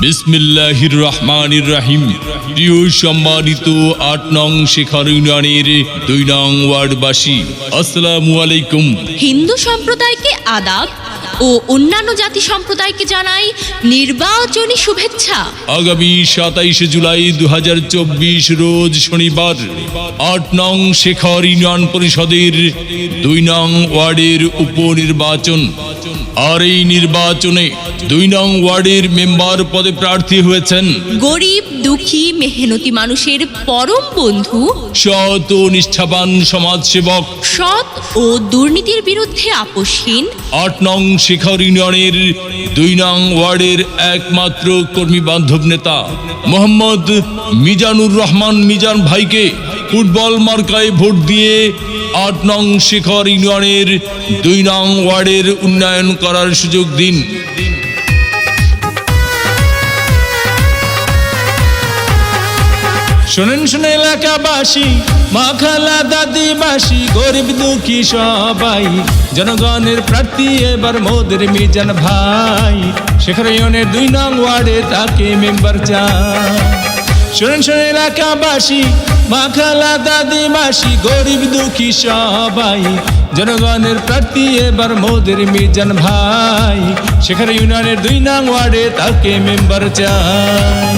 বিসমিল্লাহির রহমানির রহিম। প্রিয় সম্মানিত ৮ নং শেখর ইউনিয়নের ২ নং ওয়ার্ডবাসী, আসসালামু আলাইকুম। হিন্দু সম্প্রদায়কে আদাব ও অন্যান্য জাতি সম্প্রদায়কে জানাই নির্বাচনী শুভেচ্ছা। আগামী ২৭ জুলাই ২০২৪ রোজ শনিবার ৮ নং শেখর ইউনিয়ন পরিষদের ২ নং ওয়ার্ডের উপনির্বাচন। আর এই নির্বাচনে ২ নং ওয়ার্ডের মেম্বার পদে প্রার্থী হয়েছেন গরিব দুঃখী মেহনতি মানুষের পরম বন্ধু, সৎ ও নিষ্ঠাবান সমাজসেবক, সৎ ও দুর্নীতির বিরুদ্ধে আপোষহীন ৮ নং শেখর ইউনিয়নের ২ নং ওয়ার্ডের একমাত্র কর্মী বান্ধব নেতা মোহাম্মদ মিজানুর রহমান মিজান ভাইকে ফুটবল মার্কায় ভোট দিয়ে ৮ নং শেখর ইউনিয়নের ২ নং ওয়ার্ডের উন্নয়ন করার সুযোগ দিন। শোনেন শুনে এলাকাবাসী, মা খালা দাদিবাসী, গরিব দুঃখী সবাই, জনগণের প্রার্থী এবার মোদের মিজান ভাই। শেখর ইউনিয়নের ২ নং ওয়ার্ডে তাকে মেম্বার চাই। শোনেন শুনে এলাকাবাসী, মা খালা দাদিবাসী, গরিব দুঃখী সবাই, জনগণের প্রার্থী এবার মোদের মিজান ভাই। শেখর ইউনিয়নের ২ নং ওয়ার্ডে তাকে মেম্বার চাই।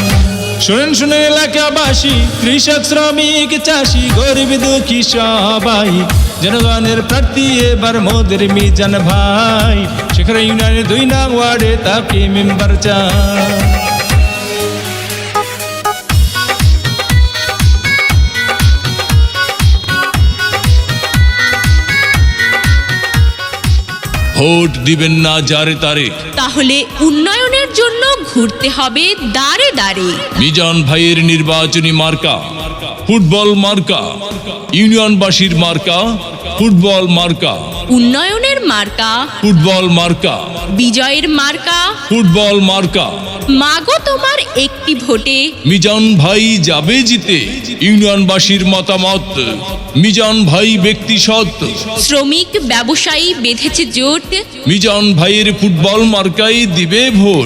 শোনেন শুনে এলাকাবাসী, কৃষক শ্রমিক চাষি, গরিব দুঃখী সবাই, জনগণের প্রার্থী এবার মোদের মিজান ভাই। শেখর ইউনিয়নের ২ নং ওয়ার্ডে তাকে মেম্বার চাই। ভোট দিবেন না যারে তারে, তাহলে উন্নয়নের জন্য ঘুরতে হবে দাঁড়ে দাঁড়ে। মিজান ভাইয়ের নির্বাচনী মার্কা ফুটবল মার্কা, ইউনিয়নবাসীর মার্কা ফুটবল মার্কা, উন্নয়নের মার্কা ফুটবল মার্কা, বিজয়ের মার্কা। ফুটবল মার্কা। মাগো তোমার একটি ভোটে মিজান ভাই যাবে জিতে, ইউনিয়নবাসীর মতামত মিজান ভাই ব্যক্তি সৎ, শ্রমিক ব্যবসায়ী বেঁধেছে জোট। মিজান ভাইয়ের ফুটবল মার্কায় দিবে ভোট।